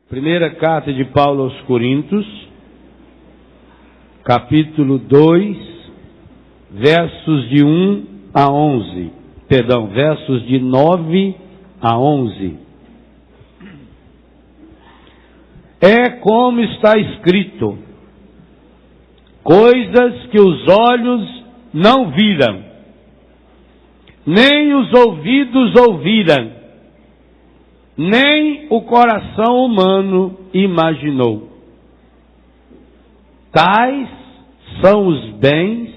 Primeira carta de Paulo aos Coríntios, capítulo 2, versos de 1 a 11. Perdão, versos de 9 a 11. É como está escrito: coisas que os olhos não viram, nem os ouvidos ouviram, nem o coração humano imaginou. Tais são os bens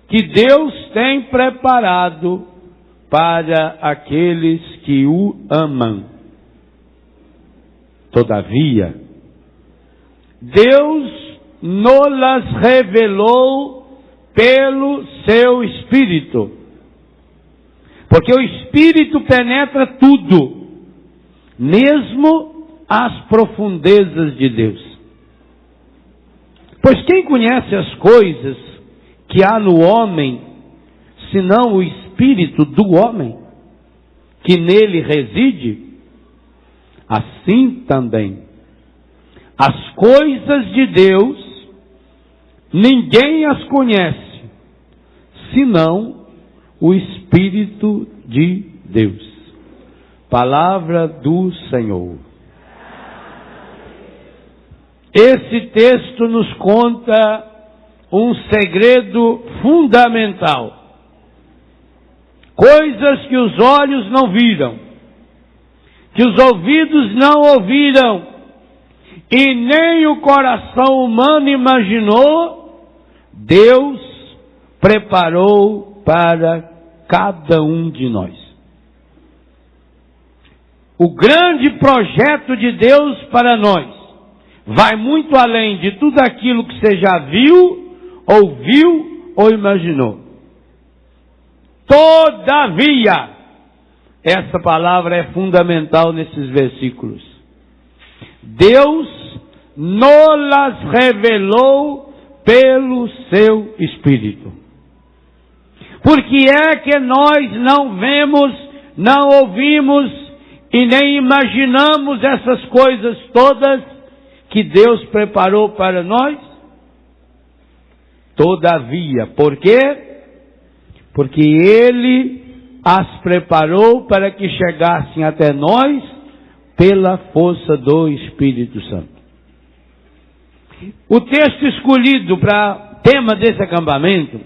que Deus tem preparado para aqueles que o amam. Todavia, Deus nos-las revelou pelo seu Espírito, porque o Espírito penetra tudo, mesmo as profundezas de Deus. Pois quem conhece as coisas que há no homem, senão o Espírito do homem, que nele reside? Assim também, as coisas de Deus, ninguém as conhece, senão o Espírito de Deus. Palavra do Senhor. Esse texto nos conta um segredo fundamental. Coisas que os olhos não viram, que os ouvidos não ouviram, e nem o coração humano imaginou, Deus preparou para cada um de nós. O grande projeto de Deus para nós vai muito além de tudo aquilo que você já viu, ouviu ou imaginou. Todavia, essa palavra é fundamental nesses versículos. Deus nos revelou pelo seu Espírito. Por que é que nós não vemos, não ouvimos e nem imaginamos essas coisas todas que Deus preparou para nós? Todavia, por quê? Porque Ele as preparou para que chegassem até nós pela força do Espírito Santo. O texto escolhido para tema desse acampamento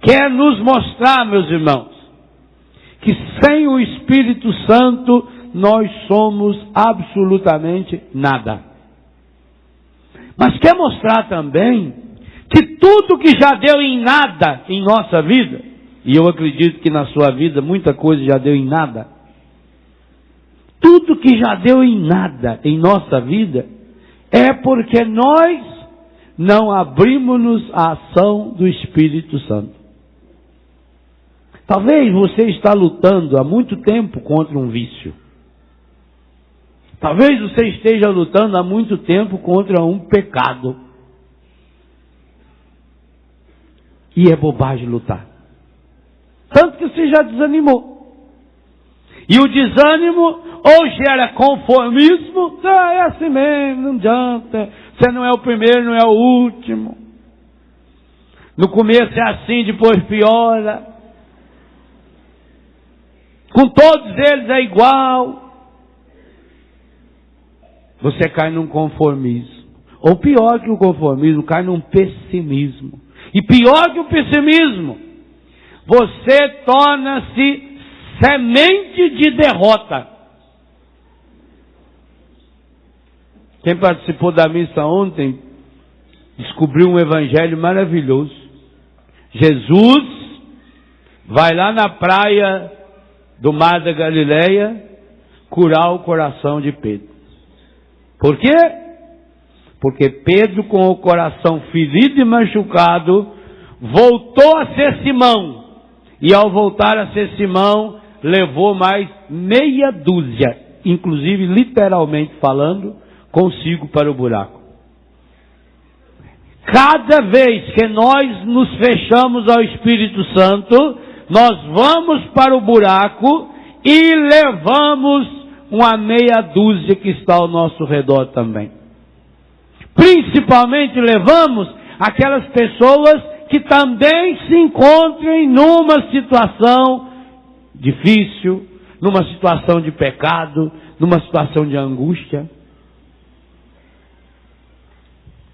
quer nos mostrar, meus irmãos, que sem o Espírito Santo nós somos absolutamente nada. Mas quer mostrar também que tudo que já deu em nada em nossa vida, e eu acredito que na sua vida muita coisa já deu em nada, tudo que já deu em nada em nossa vida é porque nós não abrimos-nos à ação do Espírito Santo. Talvez você está lutando há muito tempo contra um vício. Talvez você esteja lutando há muito tempo contra um pecado. E é bobagem lutar. Tanto que você já desanimou. E o desânimo ou gera conformismo, é assim mesmo, não adianta. Você não é o primeiro, não é o último. No começo é assim, depois piora. Com todos eles é igual. Você cai num conformismo. Ou pior que o conformismo, cai num pessimismo. E pior que o pessimismo, você torna-se semente de derrota. Quem participou da missa ontem descobriu um evangelho maravilhoso. Jesus vai lá na praia do Mar da Galileia curar o coração de Pedro. Por quê? Porque Pedro, com o coração ferido e machucado, voltou a ser Simão. E ao voltar a ser Simão, levou mais meia dúzia, inclusive literalmente falando, consigo para o buraco. Cada vez que nós nos fechamos ao Espírito Santo, nós vamos para o buraco e levamos uma meia dúzia que está ao nosso redor também. Principalmente levamos aquelas pessoas que também se encontrem numa situação difícil, numa situação de pecado, numa situação de angústia.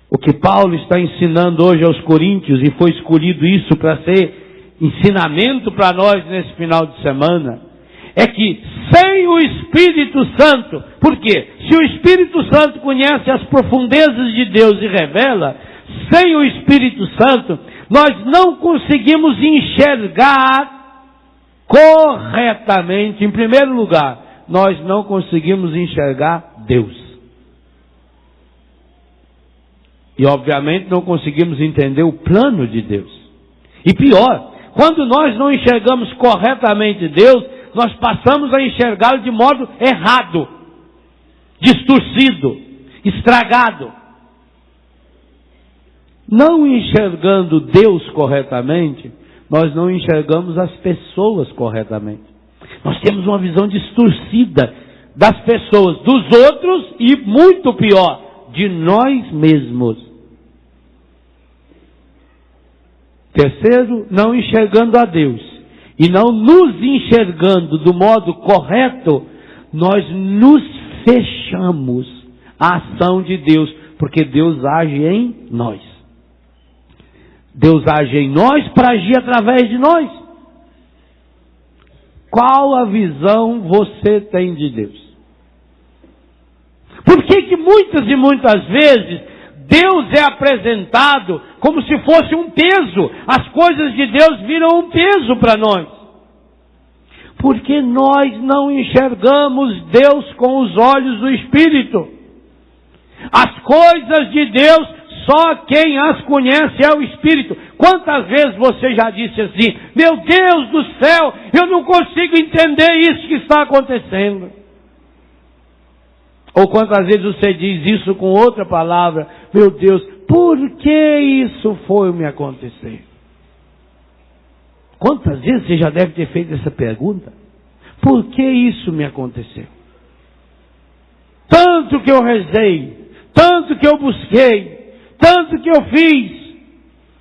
O que Paulo está ensinando hoje aos coríntios, e foi escolhido isso para ser ensinamento para nós nesse final de semana, é que sem o Espírito Santo, por quê? Se o Espírito Santo conhece as profundezas de Deus e revela, sem o Espírito Santo, nós não conseguimos enxergar corretamente. Em primeiro lugar, nós não conseguimos enxergar Deus. E obviamente não conseguimos entender o plano de Deus. E pior, quando nós não enxergamos corretamente Deus, nós passamos a enxergá-lo de modo errado, distorcido, estragado. Não enxergando Deus corretamente, nós não enxergamos as pessoas corretamente. Nós temos uma visão distorcida das pessoas, dos outros e, muito pior, de nós mesmos. Terceiro, não enxergando a Deus e não nos enxergando do modo correto, nós nos fechamos à ação de Deus, porque Deus age em nós. Deus age em nós para agir através de nós. Qual a visão você tem de Deus? Por que muitas e muitas vezes Deus é apresentado como se fosse um peso? As coisas de Deus viram um peso para nós. Porque nós não enxergamos Deus com os olhos do Espírito. As coisas de Deus, só quem as conhece é o Espírito. Quantas vezes você já disse assim: meu Deus do céu, eu não consigo entender isso que está acontecendo? Ou quantas vezes você diz isso com outra palavra: meu Deus, por que isso foi me acontecer? Quantas vezes você já deve ter feito essa pergunta? Por que isso me aconteceu? Tanto que eu rezei, tanto que eu busquei, tanto que eu fiz,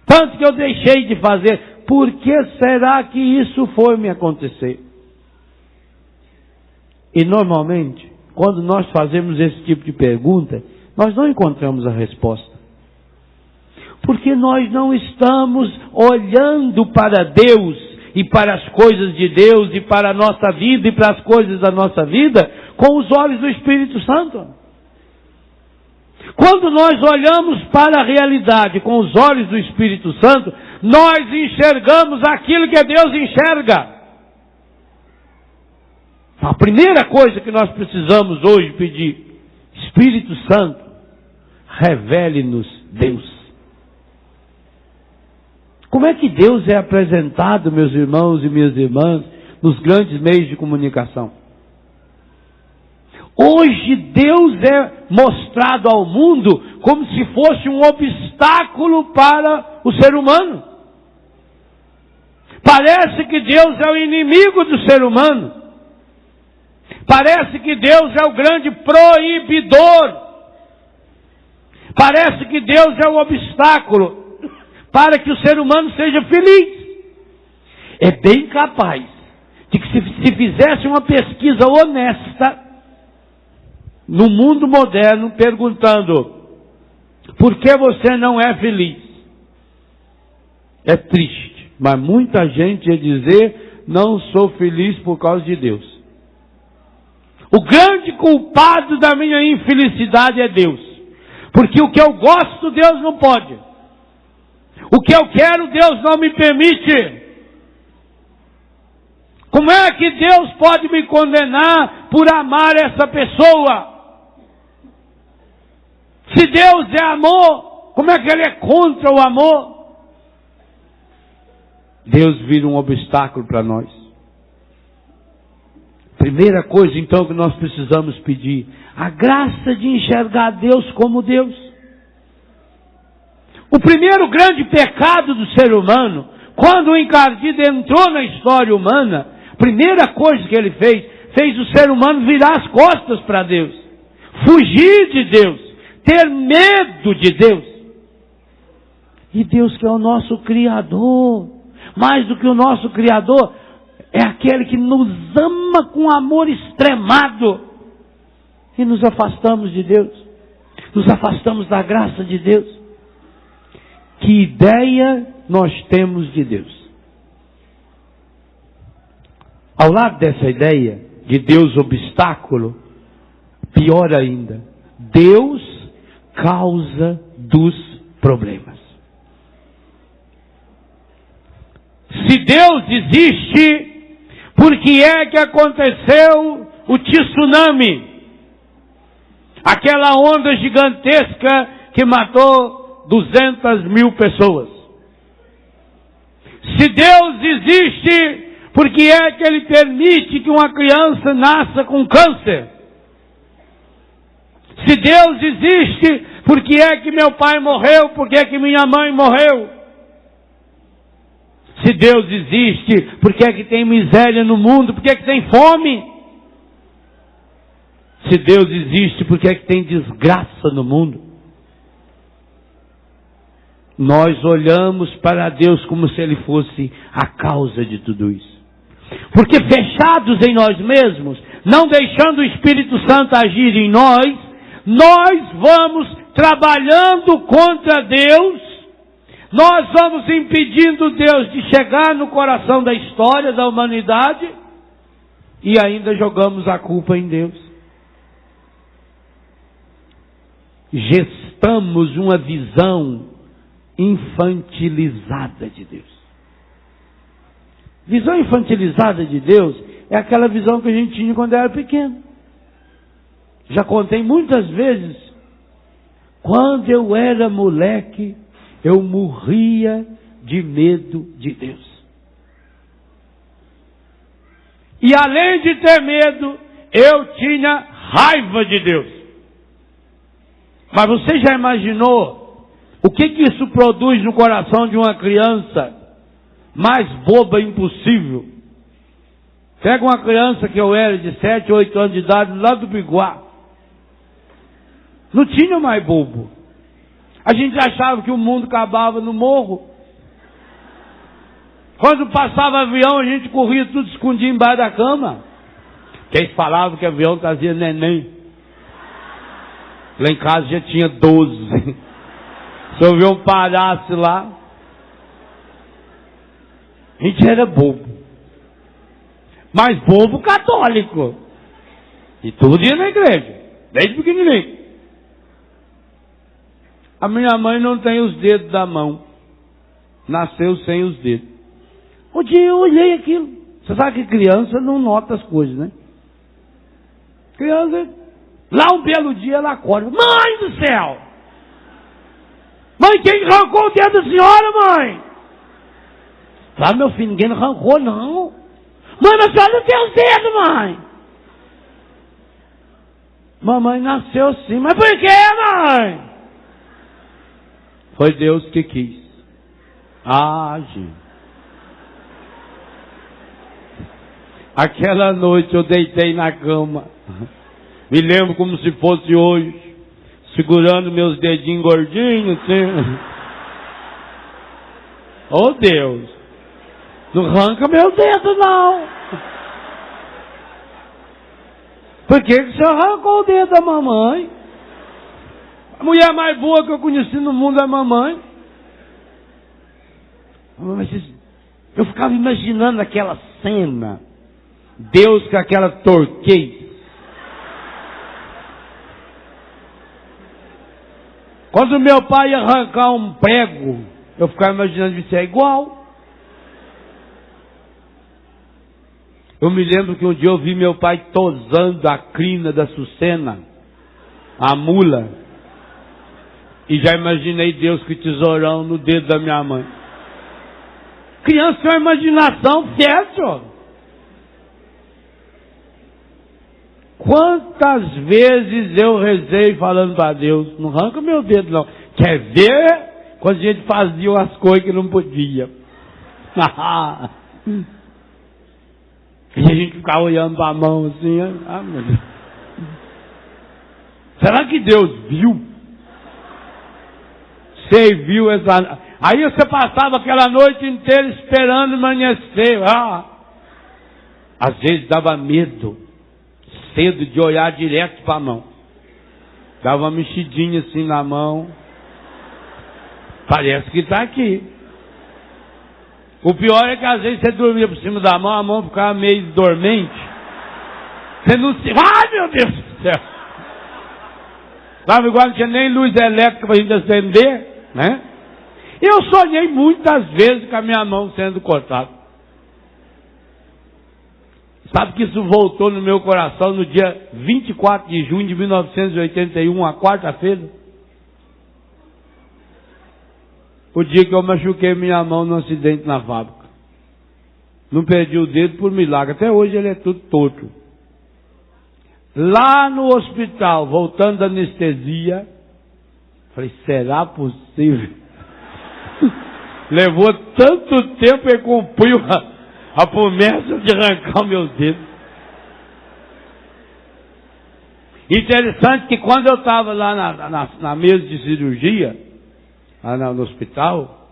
tanto que eu deixei de fazer, por que será que isso foi me acontecer? E normalmente, quando nós fazemos esse tipo de pergunta, nós não encontramos a resposta. Porque nós não estamos olhando para Deus e para as coisas de Deus e para a nossa vida e para as coisas da nossa vida com os olhos do Espírito Santo. Quando nós olhamos para a realidade com os olhos do Espírito Santo, nós enxergamos aquilo que Deus enxerga. A primeira coisa que nós precisamos hoje pedir: Espírito Santo, revele-nos Deus. Como é que Deus é apresentado, meus irmãos e minhas irmãs, nos grandes meios de comunicação? Hoje Deus é mostrado ao mundo como se fosse um obstáculo para o ser humano. Parece que Deus é o inimigo do ser humano. Parece que Deus é o grande proibidor. Parece que Deus é o obstáculo para que o ser humano seja feliz. É bem capaz de que se fizesse uma pesquisa honesta no mundo moderno, perguntando: por que você não é feliz? É triste, mas muita gente ia dizer: não sou feliz por causa de Deus. O grande culpado da minha infelicidade é Deus. Porque o que eu gosto, Deus não pode. O que eu quero, Deus não me permite. Como é que Deus pode me condenar por amar essa pessoa? Se Deus é amor, como é que Ele é contra o amor? Deus vira um obstáculo para nós. Primeira coisa então que nós precisamos pedir: a graça de enxergar Deus como Deus. O primeiro grande pecado do ser humano, quando o encardido entrou na história humana, a primeira coisa que ele fez fez o ser humano virar as costas para Deus, fugir de Deus, ter medo de Deus. E Deus, que é o nosso Criador, mais do que o nosso Criador, é aquele que nos ama com amor extremado. E nos afastamos de Deus, nos afastamos da graça de Deus. Que ideia nós temos de Deus? Ao lado dessa ideia de Deus obstáculo, pior ainda, Deus causa dos problemas. Se Deus existe, por que é que aconteceu o tsunami? Aquela onda gigantesca que matou 200 mil pessoas. Se Deus existe, por que é que Ele permite que uma criança nasça com câncer? Se Deus existe, por que é que meu pai morreu? Por que é que minha mãe morreu? Se Deus existe, por que é que tem miséria no mundo? Por que é que tem fome? Se Deus existe, por que é que tem desgraça no mundo? Nós olhamos para Deus como se Ele fosse a causa de tudo isso. Porque fechados em nós mesmos, não deixando o Espírito Santo agir em nós, nós vamos trabalhando contra Deus, nós vamos impedindo Deus de chegar no coração da história da humanidade e ainda jogamos a culpa em Deus. Gestamos uma visão infantilizada de Deus. Visão infantilizada de Deus é aquela visão que a gente tinha quando era pequeno. Já contei muitas vezes, quando eu era moleque, eu morria de medo de Deus. E além de ter medo, eu tinha raiva de Deus. Mas você já imaginou o que isso produz no coração de uma criança mais boba impossível? Pega uma criança que eu era de 7, 8 anos de idade, lá do Biguá. Não tinha mais bobo. A gente achava que o mundo acabava no morro. Quando passava avião, a gente corria tudo escondido embaixo da cama. Porque eles falavam que avião trazia neném. Lá em casa já tinha 12. Se o avião parasse lá, a gente era bobo. Mas bobo católico. E tudo ia na igreja, desde pequenininho. A minha mãe não tem os dedos da mão. Nasceu sem os dedos. Um dia eu olhei aquilo. Você sabe que criança não nota as coisas, né? Criança, lá um belo dia ela acorda. Mãe do céu! Mãe, quem arrancou o dedo da senhora, mãe? Claro, meu filho, ninguém arrancou, não. Mãe, mas a senhora não tem os dedos, mãe. Mamãe nasceu sim. Mas por que, mãe? Foi Deus que quis. Ah, gente. Aquela noite eu deitei na cama. Me lembro como se fosse hoje. Segurando meus dedinhos gordinhos, assim. Oh, Deus. Não arranca meu dedo, não. Por que o senhor arrancou o dedo da mamãe? A mulher mais boa que eu conheci no mundo é a mamãe. Eu ficava imaginando aquela cena. Deus com aquela torqueira. Quando meu pai ia arrancar um prego, eu ficava imaginando isso é igual. Eu me lembro que um dia eu vi meu pai tosando a crina da Sucena, a mula, e já imaginei Deus com o tesourão no dedo da minha mãe. Criança tem uma imaginação fértil. Quantas vezes eu rezei falando para Deus, não arranca meu dedo não. Quer ver quando a gente fazia umas coisas que não podia. E a gente ficava olhando para a mão assim. Ah, meu Deus. Será que Deus viu? Você viu essa... Aí você passava aquela noite inteira esperando amanhecer. Às vezes dava medo, cedo, de olhar direto para a mão. Dava uma mexidinha assim na mão. Parece que está aqui. O pior é que às vezes você dormia por cima da mão, a mão ficava meio dormente. Você não se... Ai, meu Deus do céu! Sabe, igual não tinha nem luz elétrica para a gente acender, né? Eu sonhei muitas vezes com a minha mão sendo cortada. Sabe que isso voltou no meu coração no dia 24 de junho de 1981, a quarta-feira? O dia que eu machuquei minha mão num acidente na fábrica. Não perdi o dedo por milagre. Até hoje ele é tudo torto. Lá no hospital, voltando da anestesia, falei, será possível? Levou tanto tempo e cumpriu a promessa de arrancar o meu dedo. Interessante que quando eu estava lá na mesa de cirurgia, lá no hospital,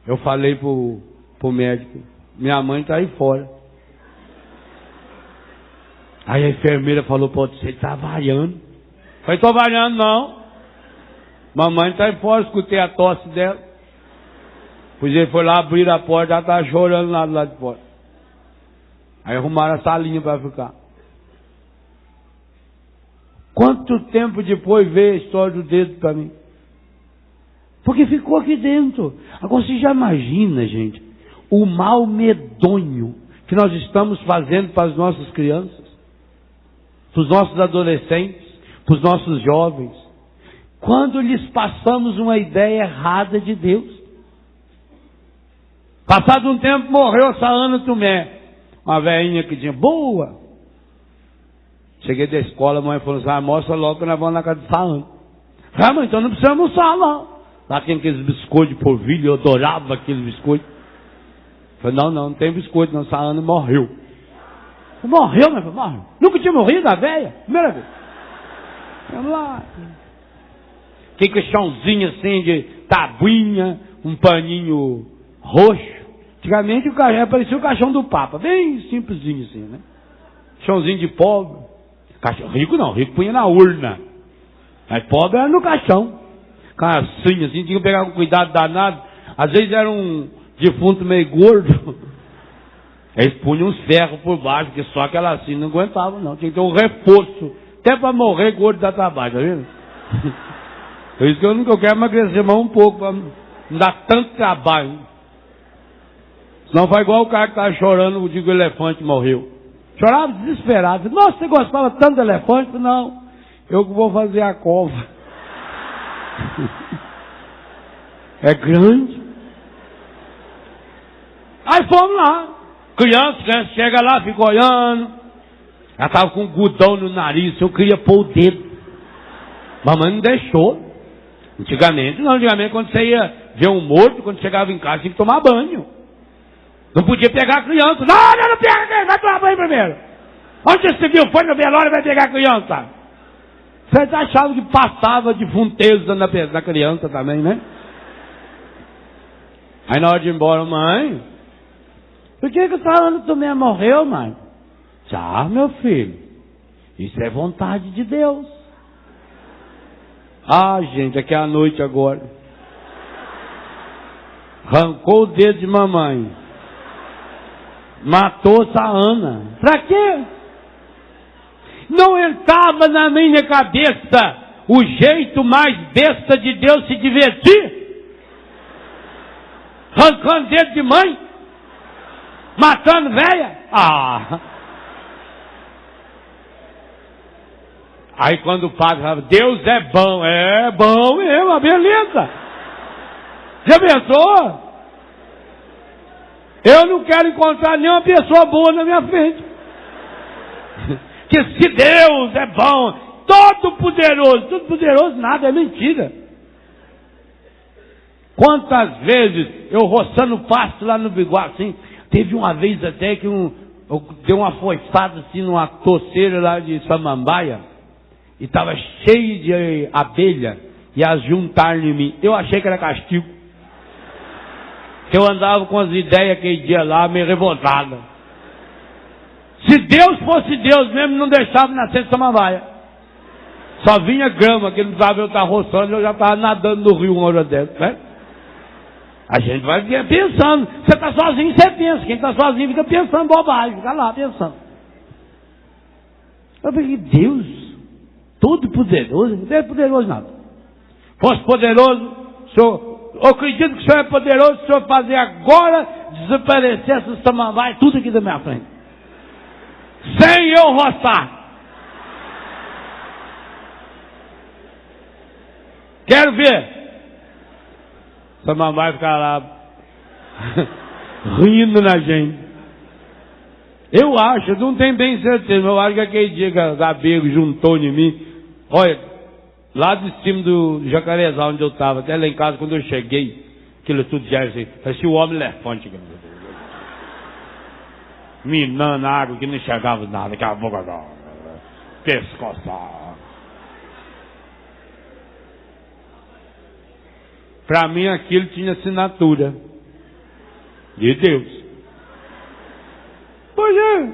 eu falei pro médico, minha mãe está aí fora. Aí a enfermeira falou, pô, você está variando. Eu falei, estou variando não. Mamãe está aí fora, escutei a tosse dela. Pois ele foi lá abrir a porta, ela estava chorando lá do lado de fora. Aí arrumaram a salinha para ficar. Quanto tempo depois veio a história do dedo para mim? Porque ficou aqui dentro. Agora você já imagina, gente, o mal medonho que nós estamos fazendo para as nossas crianças, para os nossos adolescentes, para os nossos jovens, quando lhes passamos uma ideia errada de Deus. Passado um tempo morreu essa Ana Tomé, uma velhinha que tinha boa. Cheguei da escola, a mãe falou assim, almoça logo que nós vamos na casa de Ana. Ah, mãe, então não precisa almoçar não. Lá tinha aqueles biscoitos de polvilho, eu adorava aqueles biscoitos. Falei, não tem biscoito não, essa Ana morreu. Morreu, mas morreu. Nunca tinha morrido a velha, primeira vez. Vamos lá. Que chãozinho assim de tabuinha, um paninho roxo. Antigamente o caixão parecia o caixão do Papa, bem simplesinho assim, né? Chãozinho de pobre. Caixão, rico não, rico punha na urna. Mas pobre era no caixão. Caixinha assim, tinha que pegar com cuidado danado. Às vezes era um defunto meio gordo. Eles punham uns ferros por baixo, porque só aquela assim não aguentava não. Tinha que ter um reforço. Até para morrer gordo dá trabalho, tá vendo? Por isso que eu quero emagrecer mais um pouco, para não dar tanto trabalho. Senão vai igual o cara que estava chorando o dia que o elefante morreu. Chorava desesperado. Nossa, você gostava tanto do elefante? Não, eu que vou fazer a cova. É grande. Aí fomos lá. Criança chega lá, fica olhando. Ela estava com um gudão no nariz, eu queria pôr o dedo. Mamãe não deixou. Antigamente quando você ia ver um morto, quando chegava em casa, tinha que tomar banho. Não podia pegar a criança. Não pega, vai tomar banho primeiro. Onde você viu? Foi no velório e vai pegar a criança. Vocês achavam que passava de funteza na criança também, né? Aí na hora de ir embora, mãe, por que essa Ana Tomé morreu, mãe? Já, meu filho, isso é vontade de Deus. Ah, gente, aqui é a noite agora. Arrancou o dedo de mamãe. Matou essa Ana. Pra quê? Não entrava na minha cabeça o jeito mais besta de Deus se divertir? Arrancando dedo de mãe? Matando velha? Aí quando o padre falava, Deus é bom mesmo, uma beleza. Já pensou? Eu não quero encontrar nenhuma pessoa boa na minha frente. Que se Deus é bom, todo poderoso nada, é mentira. Quantas vezes eu roçando pasto lá no bigode, assim, teve uma vez até que eu dei uma foiçada assim numa toceira lá de Samambaia, e estava cheio de abelha, e as juntaram em mim. Eu achei que era castigo. Eu andava com as ideias aquele dia lá, meio revoltada. Se Deus fosse Deus mesmo, não deixava nascer de Samambaia. Só vinha grama, que não precisava eu estar roçando, eu já estava nadando no rio uma hora dentro, né? A gente vai pensando. Você está sozinho, você pensa. Quem está sozinho fica pensando bobagem, fica lá pensando. Eu falei, Deus, todo poderoso, não é poderoso nada. Fosse poderoso, senhor, eu acredito que o senhor é poderoso, se o senhor fazer agora desaparecer essa samambaia, tudo aqui da minha frente. Sem eu roçar. Quero ver. Samambaia ficar lá rindo na gente. Eu acho, não tenho bem certeza, eu acho que aquele dia que a Gabego juntou em mim, olha, lá de cima do Jacarezal onde eu estava, até lá em casa quando eu cheguei, aquilo tudo já assim, parecia o homem elefante. Minando a água que não enxergava nada, aquela boca pescoçada. Para mim aquilo tinha assinatura de Deus. Pois é.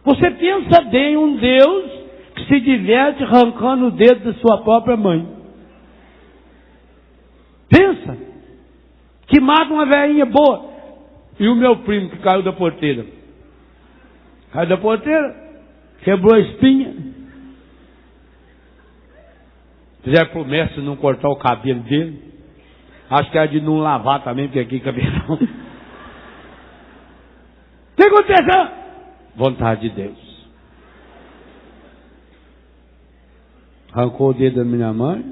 Você pensa bem um Deus que se diverte arrancando o dedo da sua própria mãe. Pensa. Que mata uma velhinha boa. E o meu primo que caiu da porteira. Caiu da porteira, quebrou a espinha. Fizeram promessa de não cortar o cabelo dele. Acho que era de não lavar também, porque aqui cabelão. O que aconteceu? Vontade de Deus. Arrancou o dedo da minha mãe.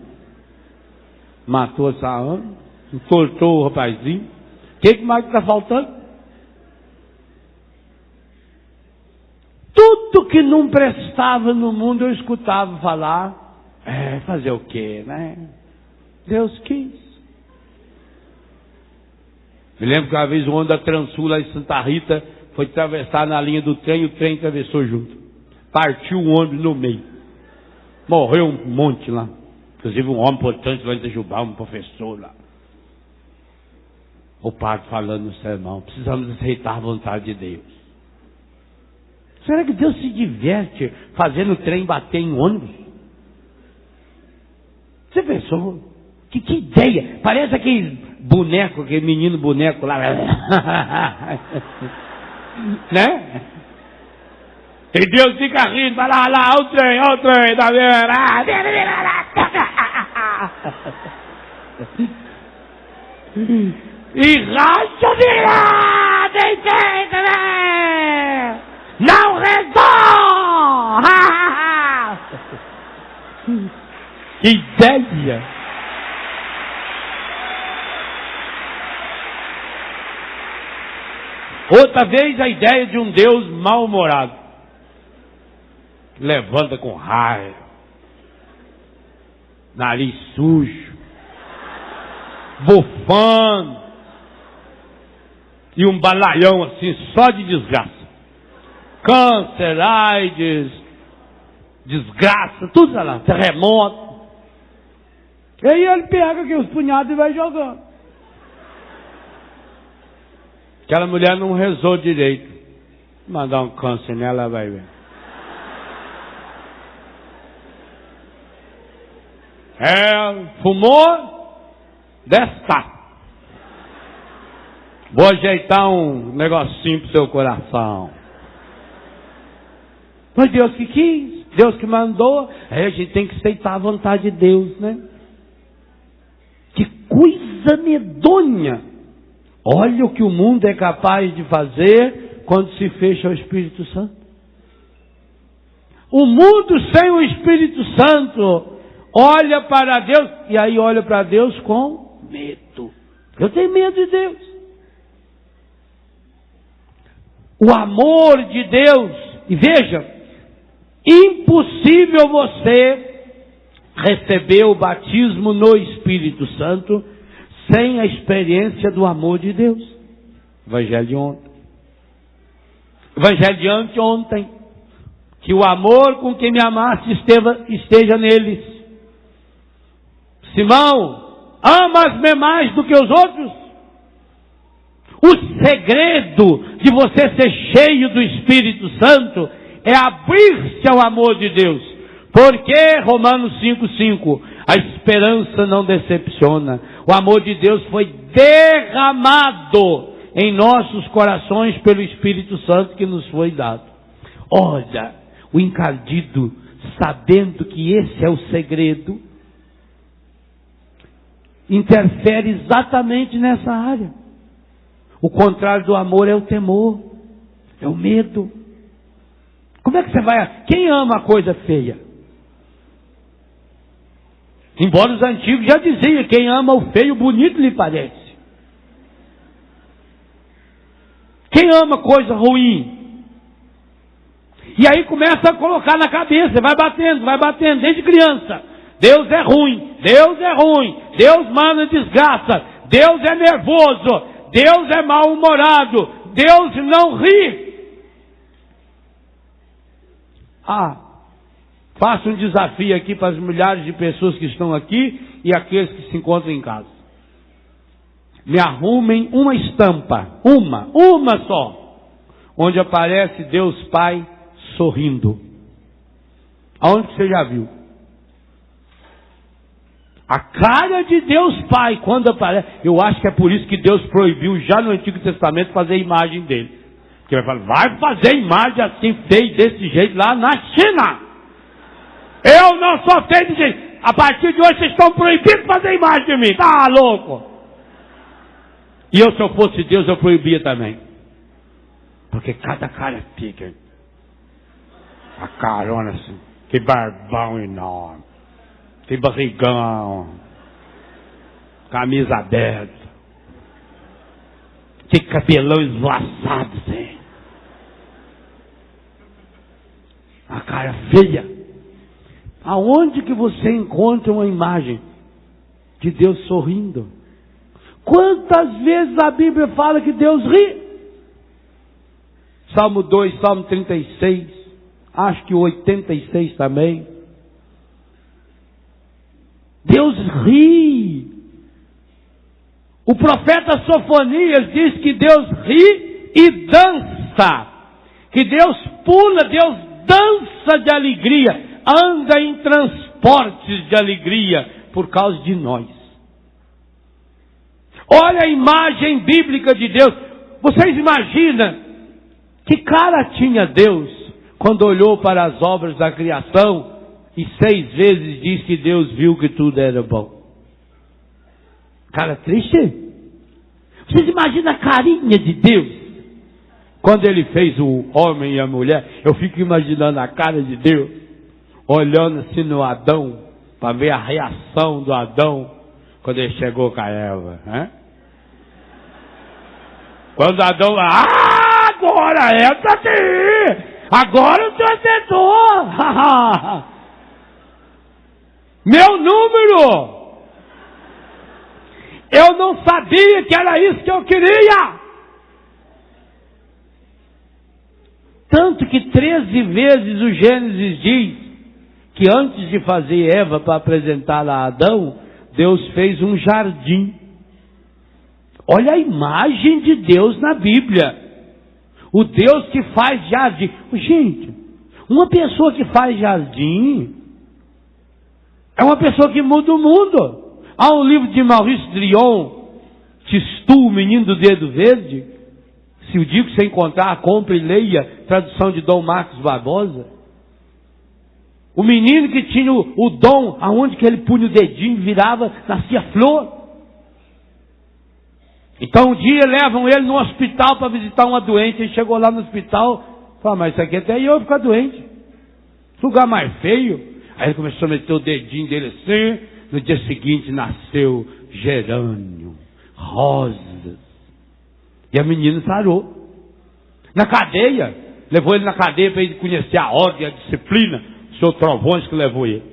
Matou essa alma. Entortou o rapazinho. O que mais está faltando? Tudo que não prestava no mundo eu escutava falar. Fazer o quê, né? Deus quis. Me lembro que uma vez o ônibus da Transul lá em Santa Rita foi atravessar na linha do trem e o trem atravessou junto. Partiu o ônibus no meio. Morreu um monte lá. Inclusive um homem importante lá em Itajubá, um professor lá. O padre falando no sermão, precisamos aceitar a vontade de Deus. Será que Deus se diverte fazendo o trem bater em ônibus? Você pensou? Que ideia! Parece aquele boneco, aquele menino boneco lá. Né? E Deus fica rindo, vai lá, olha o trem, tá vendo? E racha de lá, tem jeito, né? Não resolve! Que ideia! Outra vez a ideia de um Deus mal-humorado. Levanta com raiva. Nariz sujo. Bufando. E um balaião assim, só de desgraça. Câncer, AIDS, desgraça, tudo lá, terremoto. E aí ele pega aqui os punhados e vai jogando. Aquela mulher não rezou direito. Mandar um câncer nela, ela vai ver. Fumou? Desta. Vou ajeitar um negocinho pro seu coração. Foi Deus que quis, Deus que mandou. Aí a gente tem que aceitar a vontade de Deus, né? Que coisa medonha! Olha o que o mundo é capaz de fazer quando se fecha ao Espírito Santo. O mundo sem o Espírito Santo olha para Deus, e aí olha para Deus com medo. Eu tenho medo de Deus. O amor de Deus, e veja, impossível você receber o batismo no Espírito Santo sem a experiência do amor de Deus. Evangelho de ontem. Evangelho de anteontem. Que o amor com que me amaste esteja neles. Simão, amas-me mais do que os outros? O segredo de você ser cheio do Espírito Santo é abrir-se ao amor de Deus. Porque, Romanos 5,5, a esperança não decepciona. O amor de Deus foi derramado em nossos corações pelo Espírito Santo que nos foi dado. Olha, o encardido, sabendo que esse é o segredo, interfere exatamente nessa área. O contrário do amor é o temor, é o medo. Como é que você vai... Quem ama a coisa feia? Embora os antigos já diziam, quem ama o feio, bonito lhe parece. Quem ama coisa ruim? E aí começa a colocar na cabeça, vai batendo, desde criança. Deus é ruim, Deus manda desgraça, Deus é nervoso, Deus é mal-humorado, Deus não ri. Faço um desafio aqui para as milhares de pessoas que estão aqui e aqueles que se encontram em casa. Me arrumem uma estampa, uma só, onde aparece Deus Pai sorrindo. Aonde que você já viu? A cara de Deus Pai, quando aparece, eu acho que é por isso que Deus proibiu já no Antigo Testamento fazer a imagem dele. Porque vai falar, vai fazer imagem assim, feia desse jeito lá na China. Eu não sou feio desse jeito. A partir de hoje vocês estão proibidos de fazer imagem de mim. Tá louco? E eu, se eu fosse Deus, eu proibia também. Porque cada cara fica. A carona assim. Que barbão enorme. Que barrigão. Camisa aberta. Que cabelão esvoaçado assim. A cara feia. Aonde que você encontra uma imagem de Deus sorrindo? Quantas vezes a Bíblia fala que Deus ri? Salmo 2, Salmo 36, acho que o 86 também. Deus ri. O profeta Sofonias diz que Deus ri e dança. Que Deus pula, Deus dança de alegria. Anda em transportes de alegria por causa de nós. Olha a imagem bíblica de Deus. Vocês imaginam que cara tinha Deus quando olhou para as obras da criação e 6 vezes diz que Deus viu que tudo era bom? Cara triste? Vocês imaginam a carinha de Deus quando Ele fez o homem e a mulher? Eu fico imaginando a cara de Deus olhando assim no Adão, para ver a reação do Adão quando ele chegou com a Eva. Né? Quando Adão, agora a Eva está aqui, agora o senhor acertou. Meu número, eu não sabia que era isso que eu queria. Tanto que 13 vezes o Gênesis diz que antes de fazer Eva para apresentá-la a Adão, Deus fez um jardim. Olha a imagem de Deus na Bíblia. O Deus que faz jardim. Gente, uma pessoa que faz jardim é uma pessoa que muda o mundo. Há um livro de Maurice Drion, Tistu, o menino do dedo verde. Se o dia que você encontrar, compre e leia, tradução de Dom Marcos Barbosa. O menino que tinha o dom, aonde que ele punha o dedinho, virava, nascia flor. Então um dia levam ele no hospital para visitar uma doente. Ele chegou lá no hospital, falou, mas isso aqui até eu ficar doente. Lugar mais feio. Aí ele começou a meter o dedinho dele assim. No dia seguinte nasceu gerânio, rosas. E a menina sarou. Na cadeia, levou ele na cadeia para ele conhecer a ordem, a disciplina. O senhor Trovões que levou ele.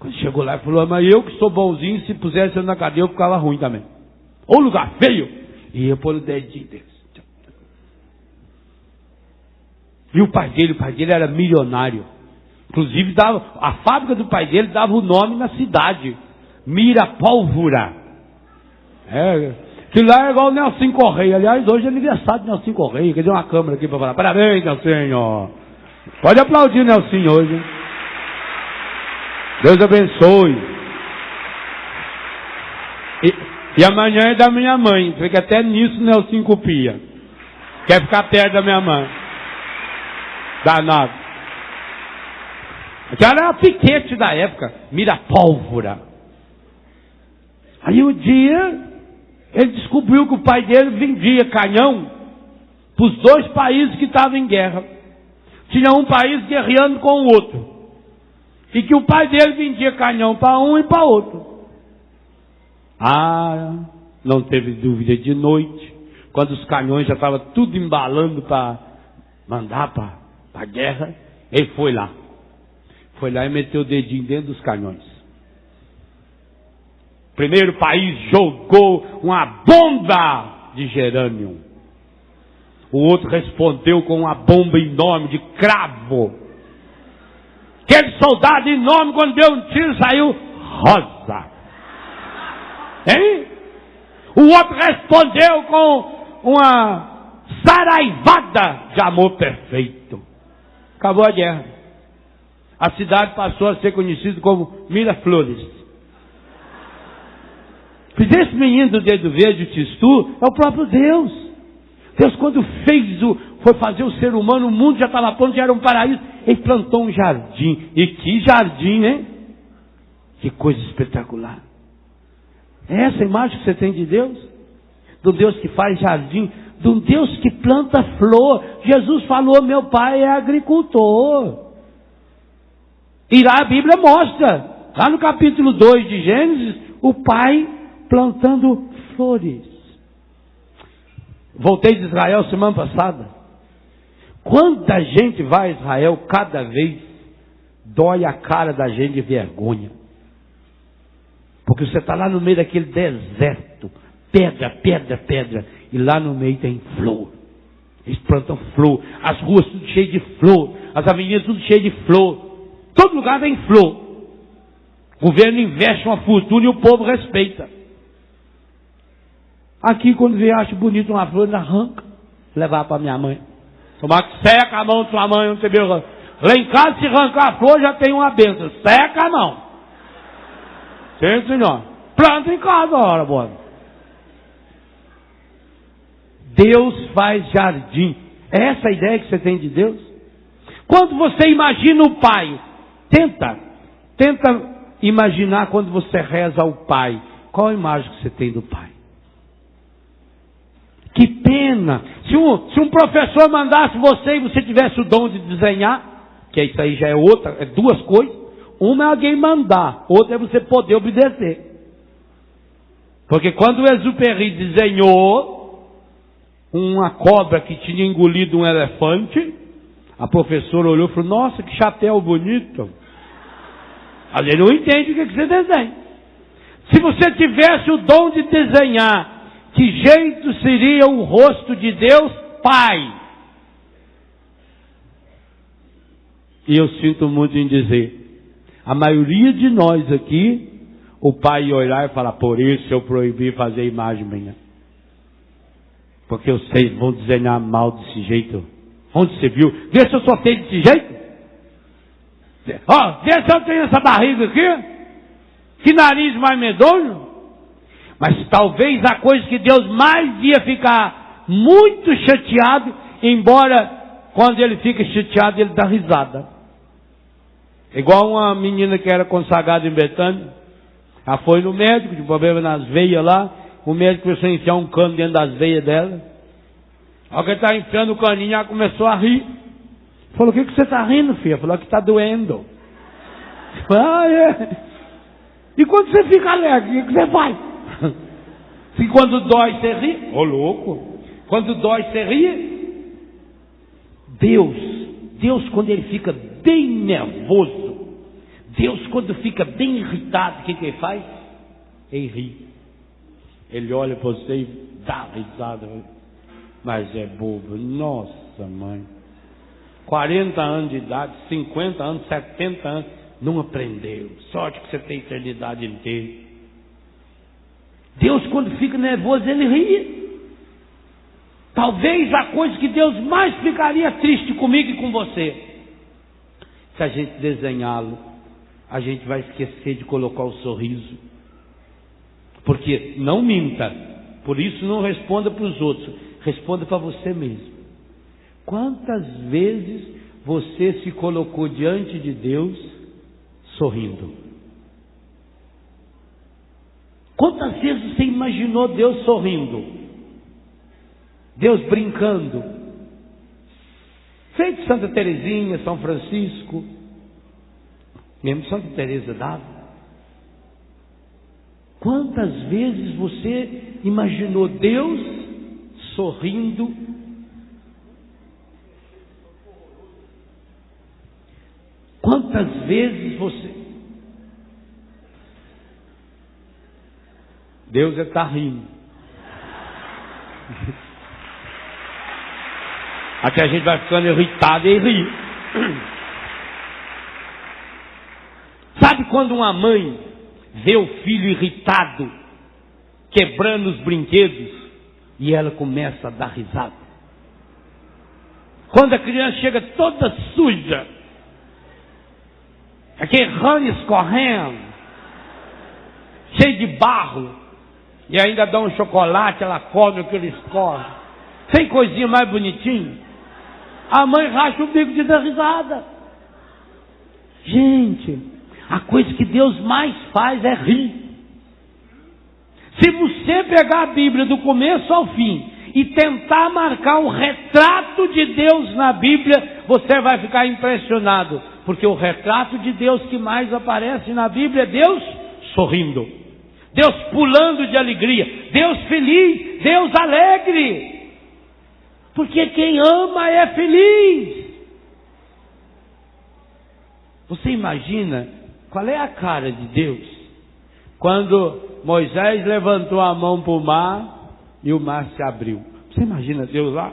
Quando chegou lá, ele falou, mas eu que sou bonzinho, se pusesse ele na cadeia, eu ficava ruim também. Ô lugar feio! E ia pôr o dedinho dele. E o pai dele era milionário. Inclusive, a fábrica do pai dele dava o nome na cidade. Mirapólvora. Que lá é igual o Nelson Correia. Aliás, hoje é aniversário do Nelson Correia. Quer dizer, uma câmera aqui para falar. Parabéns, Nelson. Pode aplaudir o Nelson hoje. Deus abençoe. E amanhã é da minha mãe. Fica até nisso o Nelson copia. Quer ficar perto da minha mãe. Danado. Aquela era a piquete da época. Mirapólvora. Aí um dia, ele descobriu que o pai dele vendia canhão para os 2 países que estavam em guerra. Tinha um país guerreando com o outro. E que o pai dele vendia canhão para um e para outro. Não teve dúvida, de noite, quando os canhões já estavam tudo embalando para mandar para a guerra, ele foi lá. Foi lá e meteu o dedinho dentro dos canhões. O primeiro país jogou uma bomba de gerânio. O outro respondeu com uma bomba enorme de cravo. Aquele soldado enorme, quando deu um tiro, saiu rosa. Hein? O outro respondeu com uma saraivada de amor perfeito. Acabou a guerra. A cidade passou a ser conhecida como Miraflores. Esse menino do dedo verde, o Tistu, é o próprio Deus. Deus, quando foi fazer o ser humano, o mundo já estava pronto, já era um paraíso. Ele plantou um jardim. E que jardim, hein? Que coisa espetacular. É essa a imagem que você tem de Deus? Do Deus que faz jardim, do Deus que planta flor. Jesus falou, meu pai é agricultor. E lá a Bíblia mostra, lá no capítulo 2 de Gênesis, o pai plantando flores. Voltei de Israel semana passada. Quanta gente vai a Israel, cada vez dói a cara da gente de vergonha. Porque você está lá no meio daquele deserto, pedra, pedra, pedra, e lá no meio tem flor. Eles plantam flor, as ruas tudo cheias de flor, as avenidas tudo cheias de flor. Todo lugar tem flor. O governo investe uma fortuna e o povo respeita. Aqui, quando vê, acha bonito uma flor, ele arranca, levar para minha mãe. Tomar que seca a mão de sua mãe, não tem bem. Lá em casa, se arrancar a flor, já tem uma benção. Seca a mão. Sim, senhor. Planta em casa, ora, boa. Deus faz jardim. É essa a ideia que você tem de Deus? Quando você imagina o Pai, tenta imaginar quando você reza ao Pai. Qual a imagem que você tem do Pai? Que pena! Se um professor mandasse você e você tivesse o dom de desenhar, que isso aí já é outra, é 2 coisas. Uma é alguém mandar, outra é você poder obedecer. Porque quando o Exupéry desenhou uma cobra que tinha engolido um elefante, a professora olhou e falou, nossa, que chapéu bonito. Mas ele não entende o que você desenha. Se você tivesse o dom de desenhar, que jeito seria o rosto de Deus, Pai? E eu sinto muito em dizer, a maioria de nós aqui, o Pai ia olhar e falar, por isso eu proibi fazer imagem minha. Porque vocês vão desenhar mal desse jeito. Onde você viu? Vê se eu sou feio desse jeito. Ó, vê se eu tenho essa barriga aqui. Que nariz mais medonho. Mas talvez a coisa que Deus mais ia ficar muito chateado, embora quando ele fica chateado ele dá risada. Igual uma menina que era consagrada em Betânia. Ela foi no médico, de problema nas veias lá. O médico começou a enfiar um cano dentro das veias dela. Ao que ele está enfiando o caninho, ela começou a rir. Falou, o que você está rindo, filha? Falou que está doendo. E quando você fica alegre, o que você faz? Se quando dói, você ri. Ô louco. Quando dói, você ri. Deus quando ele fica bem nervoso, Deus quando fica bem irritado, o que ele faz? Ele ri. Ele olha para você e dá risada. Mas é bobo. Nossa, mãe. 40 anos de idade, 50 anos, 70 anos, não aprendeu. Sorte que você tem a eternidade inteira. Deus, quando fica nervoso, ele ri. Talvez a coisa que Deus mais ficaria triste comigo e com você, se a gente desenhá-lo, a gente vai esquecer de colocar o sorriso. Porque não minta, por isso não responda para os outros, responda para você mesmo. Quantas vezes você se colocou diante de Deus sorrindo? Quantas vezes você imaginou Deus sorrindo? Deus brincando? Feito Santa Teresinha, São Francisco, mesmo Santa Teresa d'Ávila. Quantas vezes você imaginou Deus sorrindo? Quantas vezes você... Deus está rindo. Aqui a gente vai ficando irritado e ri. Sabe quando uma mãe vê o filho irritado, quebrando os brinquedos, e ela começa a dar risada? Quando a criança chega toda suja, aquele rano escorrendo, cheio de barro, e ainda dá um chocolate, ela come o que ele escorre. Tem coisinha mais bonitinha? A mãe racha o bico de dar risada. Gente, a coisa que Deus mais faz é rir. Se você pegar a Bíblia do começo ao fim e tentar marcar um retrato de Deus na Bíblia, você vai ficar impressionado. Porque o retrato de Deus que mais aparece na Bíblia é Deus sorrindo, Deus pulando de alegria, Deus feliz, Deus alegre. Porque quem ama é feliz. Você imagina qual é a cara de Deus quando Moisés levantou a mão para o mar e o mar se abriu? Você imagina Deus lá?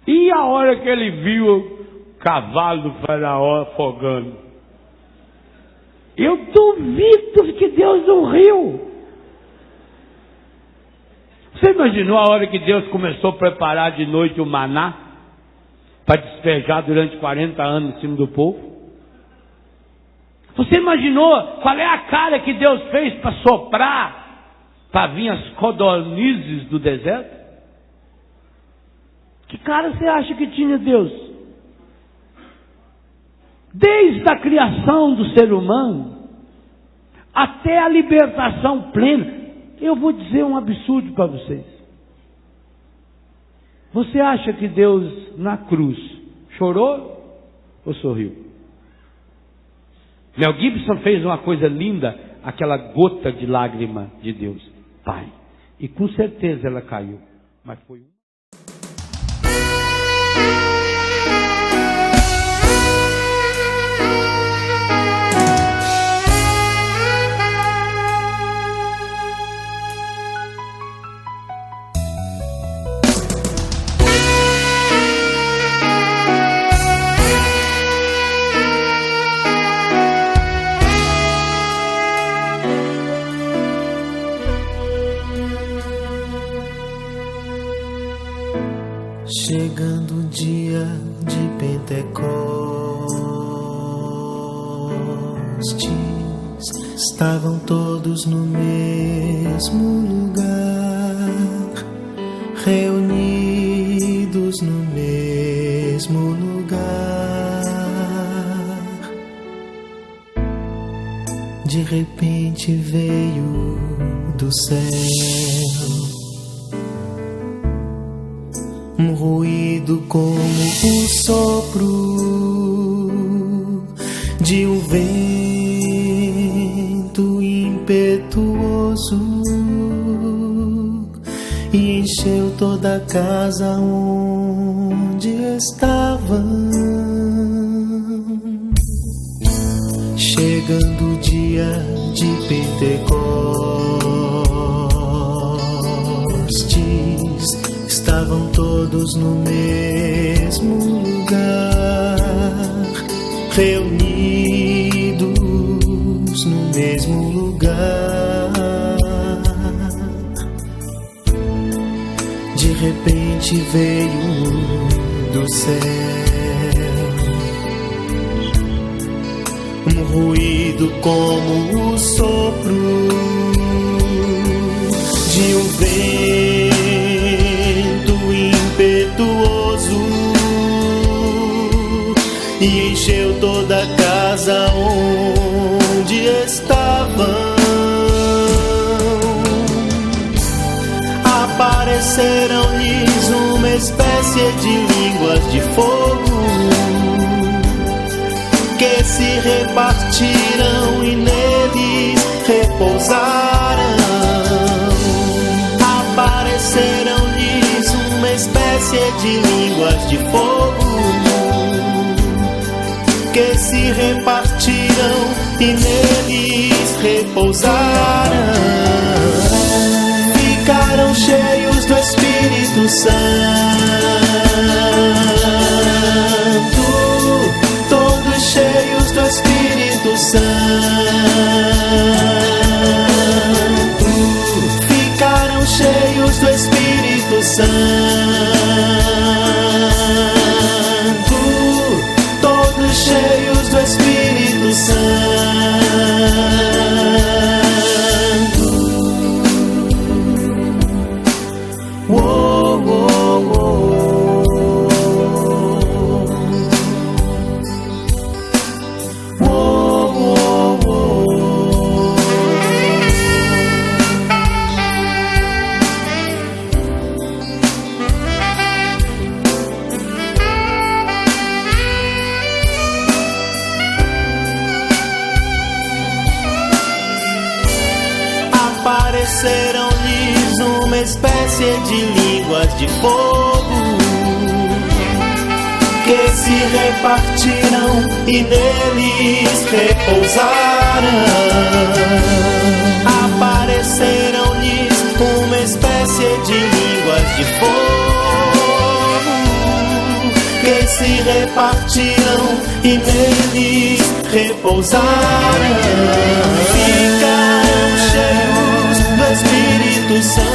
E a hora que ele viu o cavalo do faraó afogando? Eu duvido que Deus não riu. Você imaginou a hora que Deus começou a preparar de noite o maná para despejar durante 40 anos em cima do povo? Você imaginou qual é a cara que Deus fez para soprar, para vir as codornizes do deserto? Que cara você acha que tinha Deus? Desde a criação do ser humano até a libertação plena. Eu vou dizer um absurdo para vocês. Você acha que Deus na cruz chorou ou sorriu? Mel Gibson fez uma coisa linda, aquela gota de lágrima de Deus, Pai. E com certeza ela caiu, mas foi um... Chegando o dia de Pentecostes, estavam todos no mesmo lugar, reunidos no mesmo lugar. De repente veio do céu um ruído como o sopro de um vento impetuoso e encheu toda a casa onde estavam. Chegando o dia de Pentecostes, estava estavam todos no mesmo lugar, reunidos no mesmo lugar. De repente veio do céu um ruído como o sopro de um vento impetuoso, e encheu toda a casa onde estavam. Apareceram-lhes uma espécie de línguas de fogo que se repartiram e neles repousaram. Apareceram-lhes uma espécie de línguas de fogo que se repartiram e neles repousaram. Ficaram cheios do Espírito Santo, todos cheios do Espírito Santo. Ficaram cheios do Espírito Santo, todos cheios do Espírito Santo. Uou, uou, uou. Uou, uou, uou. Apareceram-lhes uma espécie de línguas de fogo que se repartiram e neles repousaram. Apareceram-lhes uma espécie de línguas de fogo que se repartiram e neles repousaram. Ficaram cheios do Espírito Santo.